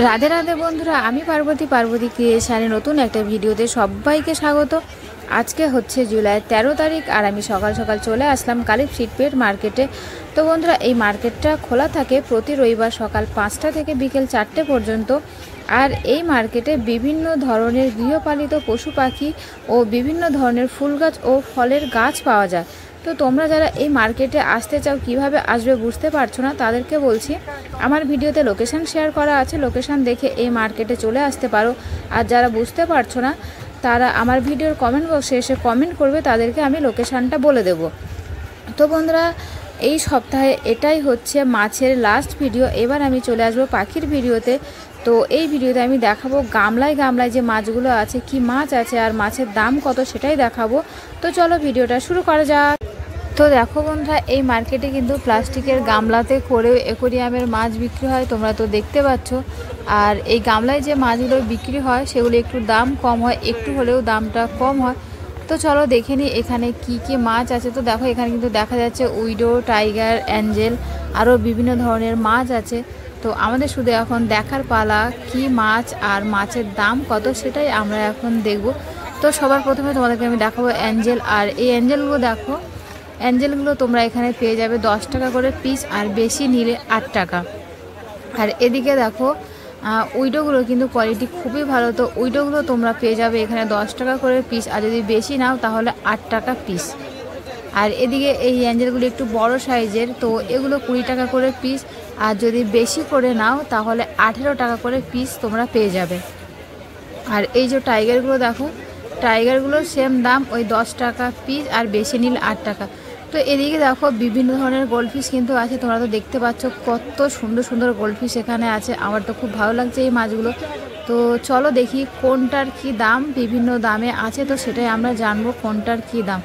রাধে রাধে বন্ধুরা, আমি পার্বতী ক্রিয়েশনে নতুন একটা ভিডিওতে সবাইকে স্বাগত। আজকে হচ্ছে জুলাই 13 তারিখ আর আমি সকাল সকাল চলে আসলাম কালীপ সিটপেট মার্কেটে। তো বন্ধুরা, এই মার্কেটটা খোলা থাকে প্রতি রবিবার সকাল 5টা থেকে বিকেল 4টে পর্যন্ত। আর এই মার্কেটে বিভিন্ন ধরনের গৃহপালিত পশু পাখি ও বিভিন্ন ধরনের ফুল গাছ ও ফলের গাছ পাওয়া যায়। তো তোমরা যারা এই মার্কেটে আসতে চাও, কিভাবে আসবে বুঝতে পারছো না, তাদেরকে বলছি আমার ভিডিওতে লোকেশান শেয়ার করা আছে, লোকেশান দেখে এই মার্কেটে চলে আসতে পারো। আর যারা বুঝতে পারছো না তারা আমার ভিডিওর কমেন্ট বক্সে এসে কমেন্ট করবে, তাদেরকে আমি লোকেশানটা বলে দেব। তো বন্ধুরা, এই সপ্তাহে এটাই হচ্ছে মাছের লাস্ট ভিডিও। এবার আমি চলে আসবো পাখির ভিডিওতে। তো এই ভিডিওতে আমি দেখাবো গামলায় গামলায় যে মাছগুলো আছে, কি মাছ আছে আর মাছের দাম কত সেটাই দেখাবো। তো চলো ভিডিওটা শুরু করা যাক। তো দেখো বন্ধুরা, এই মার্কেটে কিন্তু প্লাস্টিকের গামলাতে করেও অ্যাকোরিয়ামের মাছ বিক্রি হয়, তোমরা তো দেখতে পাচ্ছ। আর এই গামলায় যে মাছগুলো বিক্রি হয় সেগুলো একটু দাম কম হয়, একটু হলেও দামটা কম হয়। তো চলো দেখে নিই এখানে কি কি মাছ আছে। তো দেখো এখানে কিন্তু দেখা যাচ্ছে উইডো, টাইগার, অ্যাঞ্জেল, আরও বিভিন্ন ধরনের মাছ আছে। তো আমাদের শুধু এখন দেখার পালা কি মাছ আর মাছের দাম কত সেটাই আমরা এখন দেখব। তো সবার প্রথমে তোমাদেরকে আমি দেখাবো অ্যাঞ্জেল। আর এই অ্যাঞ্জেলগুলো দেখো, অ্যাঞ্জেলগুলো তোমরা এখানে পেয়ে যাবে 10 টাকা করে পিস, আর বেশি নিলে 8 টাকা। আর এদিকে দেখো উইডোগুলো কিন্তু কোয়ালিটি খুবই ভালো। তো উইডোগুলো তোমরা পেয়ে যাবে এখানে 10 টাকা করে পিস, আর যদি বেশি নাও তাহলে 8 টাকা পিস। আর এদিকে এই অ্যাঞ্জেলগুলো একটু বড় সাইজের, তো এগুলো 20 টাকা করে পিস, আর যদি বেশি করে নাও তাহলে 18 টাকা করে পিস তোমরা পেয়ে যাবে। আর এই যে টাইগারগুলো দেখো, টাইগারগুলোর সেম দাম, ওই 10 টাকা পিস, আর বেশি নিলে 8 টাকা। তো এদিকে দেখো বিভিন্ন ধরনের গোল্ডফিশ কিন্তু আছে, তোমরা তো দেখতে পাচ্ছ কত সুন্দর সুন্দর গোল্ডফিশ এখানে আছে। আমার তো খুব ভালো লাগছে এই মাছগুলো। তো চলো দেখি কোনটার কি দাম, বিভিন্ন দামে আছে, তো সেটাই আমরা জানবো কোনটার কি দাম।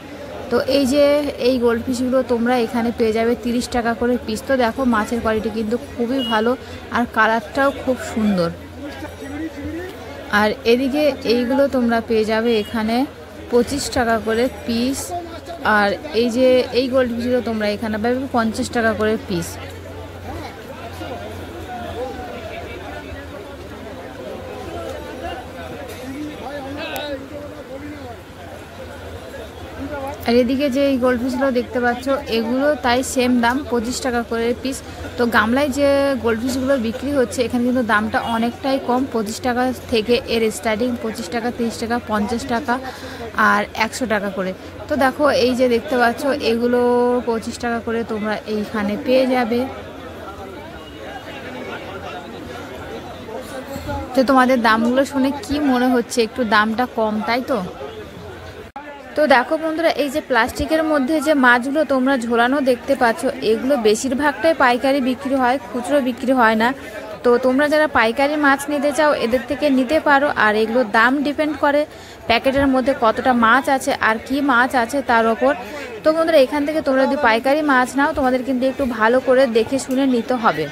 তো এই যে এই গোল্ডফিশগুলো তোমরা এখানে পেয়ে যাবে 30 টাকা করে পিস। তো দেখো মাছের কোয়ালিটি কিন্তু খুবই ভালো, আর কালারটাও খুব সুন্দর। আর এদিকে এইগুলো তোমরা পেয়ে যাবে এখানে 25 টাকা করে পিস। আর এই যে এই গোল্ডফিশগুলো তোমরা এখানে পাবে 50 টাকা করে পিস। আর এদিকে যে এই গোল্ডফিশগুলো দেখতে পাচ্ছ এগুলো তাই সেম দাম, 25 টাকা করে পিস। তো গামলায় যে গোল্ডফিশগুলো বিক্রি হচ্ছে এখানে কিন্তু দামটা অনেকটাই কম, 25 টাকা থেকে এর স্টার্টিং, 25 টাকা, 30 টাকা, 50 টাকা আর 100 টাকা করে। তো দেখো এই যে দেখতে পাচ্ছ এগুলো 25 টাকা করে তোমরা এইখানে পেয়ে যাবে। তো তোমাদের দামগুলো শুনে কি মনে হচ্ছে, একটু দামটা কম তাই তো? তো দেখো বন্ধুরা, এই যে প্লাস্টিকের মধ্যে যে মাছগুলো তোমরা ঝোলানো দেখতে পাচ্ছ, এগুলো বেশিরভাগটাই পাইকারি বিক্রি হয়, খুচরো বিক্রি হয় না। তো তোমরা যারা পাইকারি মাছ নিতে চাও এদের থেকে নিতে পারো। আর এগুলোর দাম ডিপেন্ড করে প্যাকেটের মধ্যে কতটা মাছ আছে আর কি মাছ আছে তার ওপর। তো বন্ধুরা, এখান থেকে তোমরা যদি পাইকারি মাছ নাও তোমাদের কিন্তু একটু ভালো করে দেখে শুনে নিতে হবে।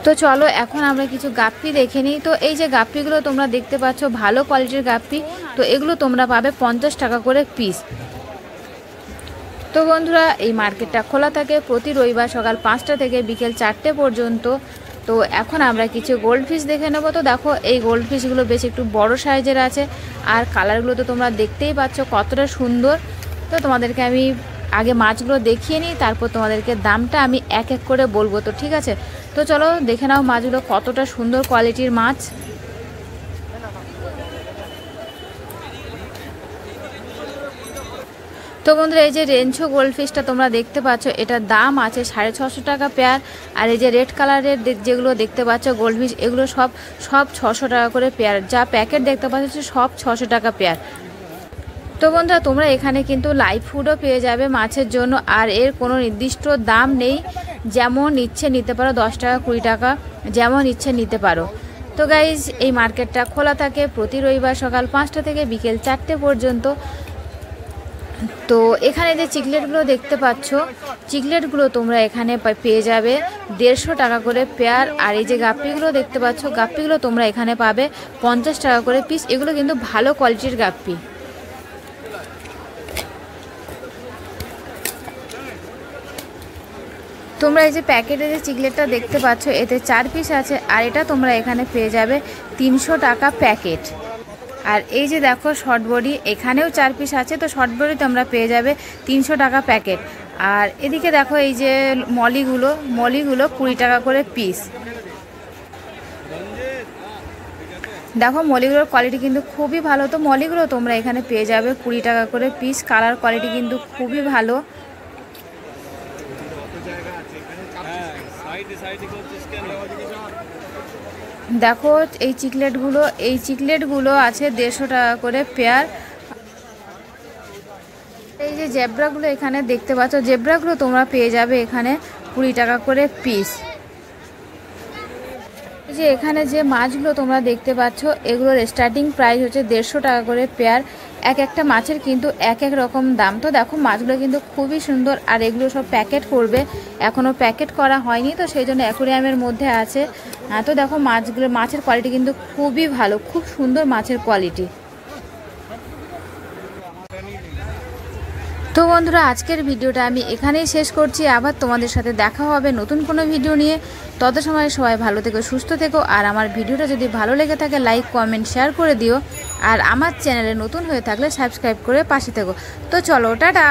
তো চলো এখন আমরা কিছু গাপ্পি দেখে নিই। তো এই যে গাপ্পিগুলো তোমরা দেখতে পাচ্ছ ভালো কোয়ালিটির গাপ্পি, তো এগুলো তোমরা পাবে 50 টাকা করে পিস। তো বন্ধুরা, এই মার্কেটটা খোলা থাকে প্রতি রবিবার সকাল 5টা থেকে বিকেল 4টে পর্যন্ত। তো এখন আমরা কিছু গোল্ডফিশ দেখে নেবো। তো দেখো এই গোল্ডফিশগুলো বেশ একটু বড় সাইজের আছে, আর কালারগুলো তো তোমরা দেখতেই পাচ্ছ কতটা সুন্দর। তো তোমাদেরকে আমি আগে মাছগুলো দেখিয়ে নিই, তারপর তোমাদেরকে দামটা আমি এক এক করে বলবো। তো ঠিক আছে, তো চলো দেখে নাও মাছগুলো কতটা সুন্দর কোয়ালিটির মাছ। তো বন্ধুরা, এই যে রেঞ্চো গোল্ডফিশটা তোমরা দেখতে পাচ্ছ, এটার দাম আছে 650 টাকা পেয়ার। আর এই যে রেড কালারের যেগুলো দেখতে পাচ্ছ গোল্ডফিশ, এগুলো সব 600 টাকা করে পেয়ার। যা প্যাকেট দেখতে পাচ্ছ সব 600 টাকা পেয়ার। তো বন্ধুরা, তোমরা এখানে কিন্তু লাইভ ফুডও পেয়ে যাবে মাছের জন্য, আর এর কোনো নির্দিষ্ট দাম নেই, যেমন ইচ্ছে নিতে পারো, 10 টাকা, 20 টাকা, যেমন ইচ্ছে নিতে পারো। তো গাইজ, এই মার্কেটটা খোলা থাকে প্রতি রবিবার সকাল 5টা থেকে বিকেল 4টে পর্যন্ত। তো এখানে যে চিকলেটগুলো দেখতে পাচ্ছ, চিকলেটগুলো তোমরা এখানে পেয়ে যাবে 150 টাকা করে পেয়ার। আর এই যে গাপ্পিগুলো দেখতে পাচ্ছ, গাপ্পিগুলো তোমরা এখানে পাবে 50 টাকা করে পিস। এগুলো কিন্তু ভালো কোয়ালিটির গাপ্পি। তোমরা এই যে প্যাকেটে যে চিকলেটটা দেখতে পাচ্ছ এতে 4 পিস আছে, আর এটা তোমরা এখানে পেয়ে যাবে 300 টাকা প্যাকেট। আর এই যে দেখো শর্ট বডি, এখানেও 4 পিস আছে, তো শর্ট বডি তোমরা পেয়ে যাবে 300 টাকা প্যাকেট। আর এদিকে দেখো এই যে মলিগুলো 20 টাকা করে পিস। দেখো মলিগুলোর কোয়ালিটি কিন্তু খুবই ভালো, তো মলিগুলো তোমরা এখানে পেয়ে যাবে 20 টাকা করে পিস। কালার কোয়ালিটি কিন্তু খুবই ভালো। দেখো এই চিকলেটগুলো আছে 150 টাকা করে পেয়ার। এই যে জেব্রাগুলো এখানে দেখতে পাচ্ছ, জেব্রাগুলো তোমরা পেয়ে যাবে এখানে 20 টাকা করে পিস। এই যে এখানে যে মাছগুলো তোমরা দেখতে পাচ্ছ এগুলোর স্টার্টিং প্রাইস হচ্ছে 150 টাকা করে পেয়ার। এক একটা মাছের কিন্তু এক এক রকম দাম। তো দেখো মাছগুলো কিন্তু খুবই সুন্দর, আর এগুলো সব প্যাকেট করবে, এখনও প্যাকেট করা হয়নি, তো সেই জন্য অ্যাকোরিয়ামের মধ্যে আছে। তো দেখো মাছের কোয়ালিটি কিন্তু খুবই ভালো, খুব সুন্দর মাছের কোয়ালিটি। তো বন্ধুরা আজকের ভিডিওটা আমি এখানেই শেষ করছি। আবার তোমাদের সাথে দেখা হবে নতুন কোনো ভিডিও নিয়ে। তত সময় সবাই ভালো থেকো, সুস্থ থেকো। আর আমার ভিডিওটা যদি ভালো লেগে থাকে লাইক কমেন্ট শেয়ার করে দিও। আর আমার চ্যানেলে নতুন হয়ে থাকলে সাবস্ক্রাইব করে পাশে থেকো। তো চলো, টাটা।